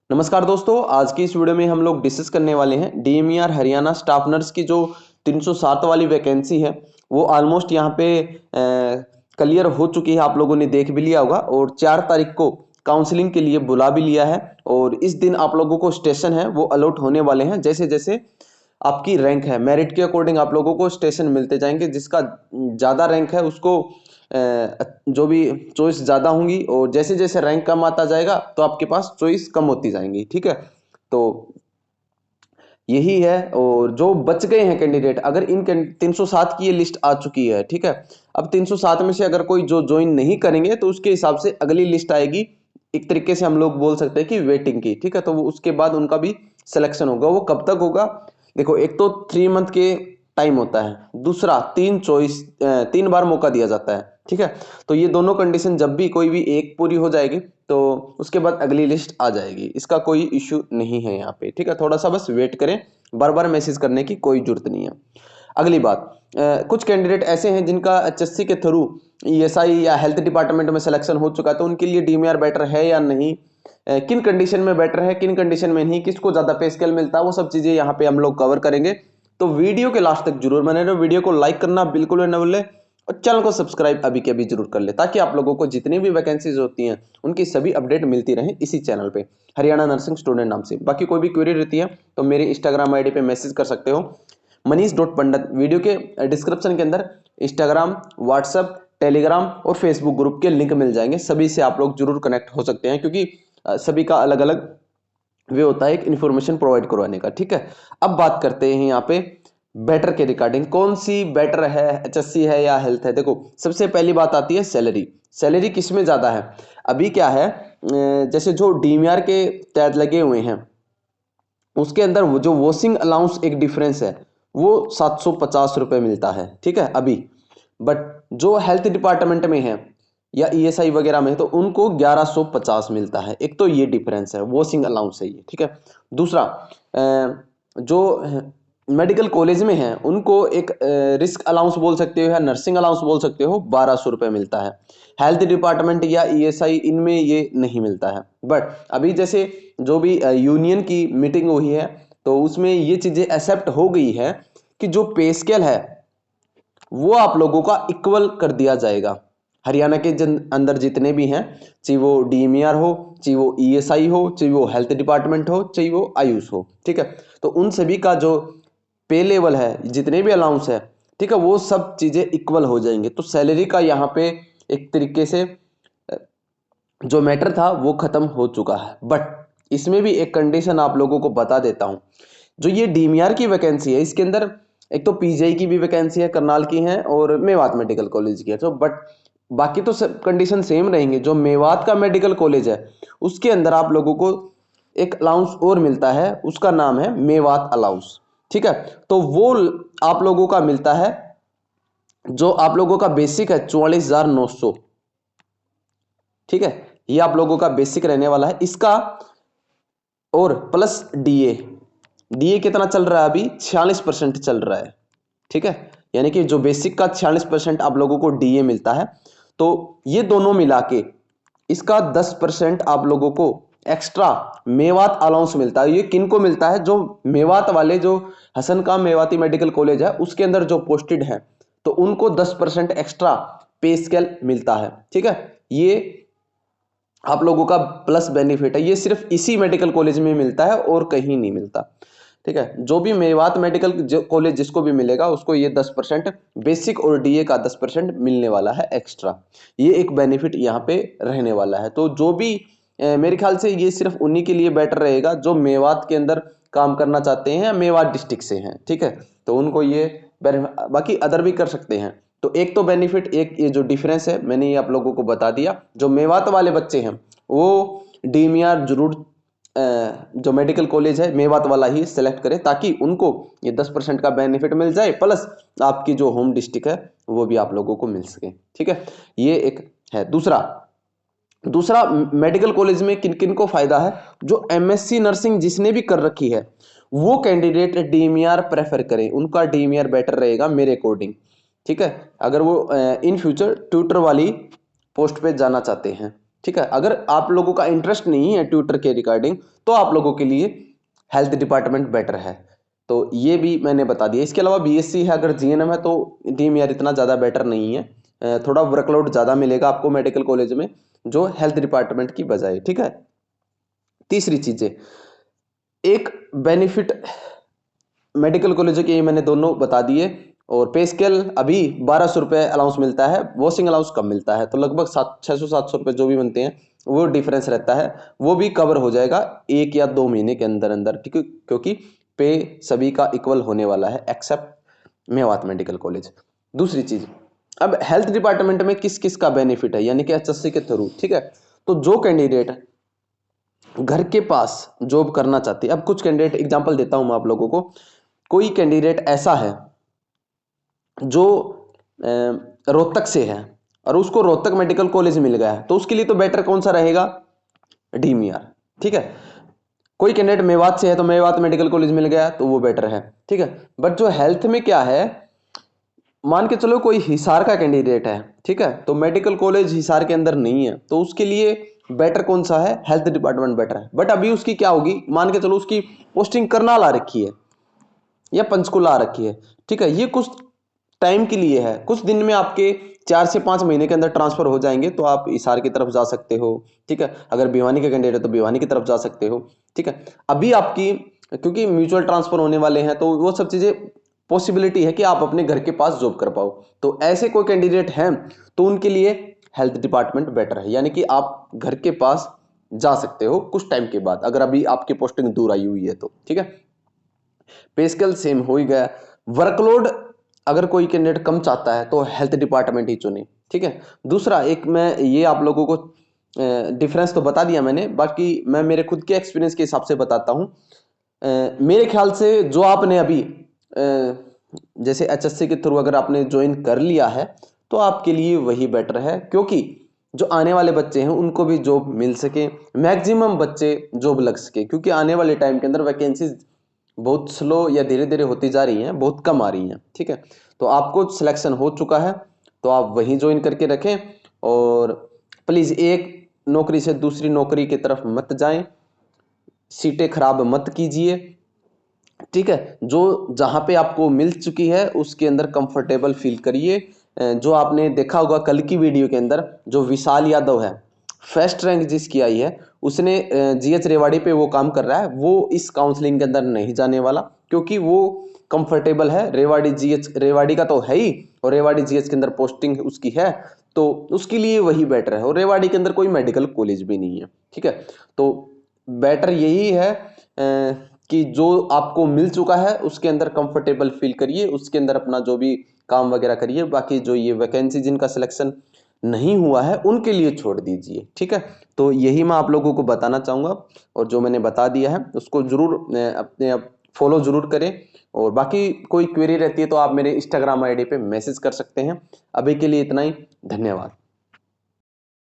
नमस्कार दोस्तों, आज की इस वीडियो में हम लोग डिस्कस करने वाले हैं डीएमईआर हरियाणा स्टाफ नर्स की जो 307 वाली वैकेंसी है वो ऑलमोस्ट यहाँ पे क्लियर हो चुकी है। आप लोगों ने देख भी लिया होगा और 4 तारीख को काउंसलिंग के लिए बुला भी लिया है और इस दिन आप लोगों को स्टेशन है वो अलॉट होने वाले हैं। जैसे जैसे आपकी रैंक है मेरिट के अकॉर्डिंग आप लोगों को स्टेशन मिलते जाएंगे। जिसका ज़्यादा रैंक है उसको जो भी चॉइस ज़्यादा होंगी और जैसे जैसे रैंक कम आता जाएगा तो आपके पास चॉइस कम होती जाएंगी। ठीक है, तो यही है। और जो बच गए हैं कैंडिडेट, अगर इन 307 की ये लिस्ट आ चुकी है, ठीक है, अब 307 में से अगर कोई जो ज्वाइन नहीं करेंगे तो उसके हिसाब से अगली लिस्ट आएगी। एक तरीके से हम लोग बोल सकते हैं कि वेटिंग की। ठीक है, तो वो उसके बाद उनका भी सिलेक्शन होगा। वो कब तक होगा? देखो, एक तो 3 मंथ के टाइम होता है, दूसरा 3 बार मौका दिया जाता है। ठीक है, तो ये दोनों कंडीशन जब भी कोई भी एक पूरी हो जाएगी तो उसके बाद अगली लिस्ट आ जाएगी। इसका कोई इश्यू नहीं है यहाँ पे। ठीक है, थोड़ा सा बस वेट करें, बार बार मैसेज करने की कोई जरूरत नहीं है। अगली बात, कुछ कैंडिडेट ऐसे हैं जिनका एचएससी के थ्रू ईएसआई या हेल्थ डिपार्टमेंट में सिलेक्शन हो चुका है, तो उनके लिए डीएमईआर बेटर है या नहीं, किन कंडीशन में बेटर है, किन कंडीशन में नहीं, किसको ज्यादा पे स्केल मिलता है, वो सब चीजें यहाँ पे हम लोग कवर करेंगे। तो वीडियो के लास्ट तक जरूर बने रहो, वीडियो को लाइक करना बिल्कुल न भूलें और चैनल को सब्सक्राइब अभी के अभी जरूर कर ले, ताकि आप लोगों को जितनी भी वैकेंसीज होती हैं उनकी सभी अपडेट मिलती रहे इसी चैनल पे, हरियाणा नर्सिंग स्टूडेंट नाम से। बाकी कोई भी क्वेरी रहती है तो मेरे इंस्टाग्राम आईडी पे मैसेज कर सकते हो, मनीष.पंडित। वीडियो के डिस्क्रिप्शन के अंदर इंस्टाग्राम, व्हाट्सएप, टेलीग्राम और फेसबुक ग्रुप के लिंक मिल जाएंगे। सभी से आप लोग जरूर कनेक्ट हो सकते हैं, क्योंकि सभी का अलग अलग वे होता है एक इन्फॉर्मेशन प्रोवाइड करवाने का। ठीक है, अब बात करते हैं यहाँ पे बेटर के रिगार्डिंग, कौन सी बेटर है, एचएससी है या हेल्थ है। देखो, सबसे पहली बात आती है सैलरी। सैलरी किसमें ज्यादा है? अभी क्या है, जैसे जो डीएमईआर के तहत लगे हुए हैं उसके अंदर वो जो वॉशिंग अलाउंस एक डिफरेंस है वो 750 रुपए मिलता है। ठीक है अभी, बट जो हेल्थ डिपार्टमेंट में है या ईएसआई वगैरह में है तो उनको 1150 मिलता है। एक तो ये डिफरेंस है, वॉशिंग अलाउंस है ये। ठीक है, दूसरा जो मेडिकल कॉलेज में है उनको एक रिस्क अलाउंस बोल सकते हो या नर्सिंग अलाउंस बोल सकते हो, 1200 रुपये मिलता है। हेल्थ डिपार्टमेंट या ईएसआई इनमें ये नहीं मिलता है। बट अभी जैसे जो भी यूनियन की मीटिंग हुई है तो उसमें ये चीजें एक्सेप्ट हो गई है कि जो पे स्केल है वो आप लोगों का इक्वल कर दिया जाएगा। हरियाणा के अंदर जितने भी हैं, चाहे वो डीएमईआर हो, चाहे वो ईएसआई हो, चाहे वो हेल्थ डिपार्टमेंट हो, चाहे वो आयुष हो, ठीक है, तो उन सभी का जो पे लेवल है, जितने भी अलाउंस है, ठीक है, वो सब चीजें इक्वल हो जाएंगे। तो सैलरी का यहाँ पे एक तरीके से जो मैटर था वो खत्म हो चुका है। बट इसमें भी एक कंडीशन आप लोगों को बता देता हूं। जो ये डीएमईआर की वैकेंसी है इसके अंदर एक तो पीजीआई की भी वैकेंसी है, करनाल की है और मेवात मेडिकल कॉलेज की है। तो बट बाकी तो सब कंडीशन सेम रहेंगे। जो मेवात का मेडिकल कॉलेज है उसके अंदर आप लोगों को एक अलाउंस और मिलता है, उसका नाम है मेवात अलाउंस। ठीक है, तो वो आप लोगों का मिलता है, जो आप लोगों का बेसिक है 44,900। ठीक है, ये आप लोगों का बेसिक रहने वाला है इसका, और प्लस डीए। डीए कितना चल रहा है अभी? 46% चल रहा है। ठीक है, यानी कि जो बेसिक का 46% आप लोगों को डीए मिलता है, तो ये दोनों मिला के इसका 10% आप लोगों को एक्स्ट्रा मेवात अलाउंस मिलता है। ये किन को मिलता है? जो मेवात वाले, जो हसन का मेवाती मेडिकल कॉलेज है उसके अंदर जो पोस्टेड है तो उनको 10% एक्स्ट्रा पे स्केल मिलता है। ठीक है, ये आप लोगों का प्लस बेनिफिट है। ये सिर्फ इसी मेडिकल कॉलेज में मिलता है और कहीं नहीं मिलता। ठीक है, जो भी मेवात मेडिकल कॉलेज जिसको भी मिलेगा उसको ये 10% बेसिक और डीए का 10% मिलने वाला है एक्स्ट्रा। ये एक बेनिफिट यहाँ पे रहने वाला है। तो जो भी मेरे ख्याल से ये सिर्फ उन्हीं के लिए बेटर रहेगा जो मेवात के अंदर काम करना चाहते हैं या मेवात डिस्ट्रिक्ट से हैं। ठीक है, तो उनको ये बाकी अदर भी कर सकते हैं। तो एक तो बेनिफिट, एक ये जो डिफरेंस है मैंने ये आप लोगों को बता दिया। जो मेवात वाले बच्चे हैं वो डीएमईआर जरूर जो मेडिकल कॉलेज है मेवात वाला ही सेलेक्ट करें, ताकि उनको ये 10% का बेनिफिट मिल जाए, प्लस आपकी जो होम डिस्ट्रिक्ट है वो भी आप लोगों को मिल सके। ठीक है, ये एक है। दूसरा मेडिकल कॉलेज में किन किन को फायदा है? जो एमएससी नर्सिंग जिसने भी कर रखी है वो कैंडिडेट डीएमईआर प्रेफर करें, उनका डीएमईआर बेटर रहेगा मेरे अकॉर्डिंग। ठीक है, अगर वो इन फ्यूचर ट्यूटर वाली पोस्ट पे जाना चाहते हैं। ठीक है। अगर आप लोगों का इंटरेस्ट नहीं है ट्यूटर के रिगार्डिंग तो आप लोगों के लिए हेल्थ डिपार्टमेंट बेटर है। तो ये भी मैंने बता दिया। इसके अलावा बीएससी है, अगर जीएनएम है तो डीएमईआर इतना ज़्यादा बेटर नहीं है, थोड़ा वर्कलोड ज़्यादा मिलेगा आपको मेडिकल कॉलेज में जो हेल्थ डिपार्टमेंट की बजाय। ठीक है। तीसरी चीज़ें, एक बेनिफिट मेडिकल कॉलेज के, ये मैंने दोनों बता दिए। और पे स्केल अभी 1200 रुपये अलाउंस मिलता है, वॉशिंग अलाउंस कम मिलता है, तो लगभग 600-700 रुपये जो भी बनते हैं वो डिफरेंस रहता है, वो भी कवर हो जाएगा 1 या 2 महीने के अंदर अंदर, ठीक है, क्योंकि पे सभी का इक्वल होने वाला है एक्सेप्ट मेवात मेडिकल कॉलेज। दूसरी चीज, अब हेल्थ डिपार्टमेंट में किस किस का बेनिफिट है, यानी कि एचएससी के थ्रू। ठीक है, तो जो कैंडिडेट घर के पास जॉब करना चाहते हैं, अब कुछ कैंडिडेट एग्जांपल देता हूं मैं आप लोगों को। कोई कैंडिडेट ऐसा है जो रोहतक से है और उसको रोहतक मेडिकल कॉलेज मिल गया है, तो उसके लिए तो बेटर कौन सा रहेगा, डीएमईआर। ठीक है। कोई कैंडिडेट मेवात से है तो मेवात मेडिकल कॉलेज मिल गया तो वो बेटर है। ठीक है। बट जो हेल्थ में क्या है, मान के चलो कोई हिसार का कैंडिडेट है, ठीक है, तो मेडिकल कॉलेज हिसार के अंदर नहीं है, तो उसके लिए बेटर कौन सा है, हेल्थ डिपार्टमेंट बेटर है। बट अभी उसकी क्या होगी, मान के चलो उसकी पोस्टिंग करनाल आ रखी है या पंचकुला आ रखी है। ठीक है, ये कुछ टाइम के लिए है, कुछ दिन में आपके 4 से 5 महीने के अंदर ट्रांसफर हो जाएंगे, तो आप हिसार की तरफ जा सकते हो। ठीक है, अगर भिवानी का कैंडिडेट है तो भिवानी की तरफ जा सकते हो। ठीक है, अभी आपकी क्योंकि म्यूचुअल ट्रांसफर होने वाले हैं तो वो सब चीजें पॉसिबिलिटी है कि आप अपने घर के पास जॉब कर पाओ। तो ऐसे कोई कैंडिडेट हैं तो उनके लिए हेल्थ डिपार्टमेंट बेटर है, यानी कि आप घर के पास जा सकते हो कुछ टाइम के बाद, अगर अभी आपकी पोस्टिंग दूर आई हुई है तो। ठीक है, पे स्केल सेम हो ही गया। वर्कलोड अगर कोई कैंडिडेट कम चाहता है तो हेल्थ डिपार्टमेंट ही चुने। ठीक है। दूसरा, एक मैं ये आप लोगों को डिफरेंस तो बता दिया मैंने, बाकी मैं मेरे खुद के एक्सपीरियंस के हिसाब से बताता हूँ। मेरे ख्याल से जो आपने अभी जैसे एचएससी के थ्रू अगर आपने ज्वाइन कर लिया है तो आपके लिए वही बेटर है, क्योंकि जो आने वाले बच्चे हैं उनको भी जॉब मिल सके, मैक्सिमम बच्चे जॉब लग सके, क्योंकि आने वाले टाइम के अंदर वैकेंसीज बहुत स्लो या धीरे धीरे होती जा रही हैं, बहुत कम आ रही हैं। ठीक है, तो आपको सिलेक्शन हो चुका है तो आप वहीं ज्वाइन करके रखें, और प्लीज़ एक नौकरी से दूसरी नौकरी की तरफ मत जाएं, सीटें खराब मत कीजिए। ठीक है, जो जहां पे आपको मिल चुकी है उसके अंदर कंफर्टेबल फील करिए। जो आपने देखा होगा कल की वीडियो के अंदर, जो विशाल यादव है, फर्स्ट रैंक जिसकी आई है, उसने जीएच रेवाड़ी पे वो काम कर रहा है, वो इस काउंसलिंग के अंदर नहीं जाने वाला, क्योंकि वो कंफर्टेबल है। रेवाड़ी जीएच, रेवाड़ी का तो है ही, और रेवाड़ी जीएच के अंदर पोस्टिंग उसकी है, तो उसके लिए वही बेटर है, और रेवाड़ी के अंदर कोई मेडिकल कॉलेज भी नहीं है। ठीक है, तो बेटर यही है कि जो आपको मिल चुका है उसके अंदर कंफर्टेबल फील करिए, उसके अंदर अपना जो भी काम वगैरह करिए। बाकी जो ये वैकेंसी जिनका सिलेक्शन नहीं हुआ है उनके लिए छोड़ दीजिए। ठीक है, तो यही मैं आप लोगों को बताना चाहूँगा, और जो मैंने बता दिया है उसको जरूर अपने फॉलो जरूर करें। और बाकी कोई क्वेरी रहती है तो आप मेरे इंस्टाग्राम आईडी पे मैसेज कर सकते हैं। अभी के लिए इतना ही, धन्यवाद।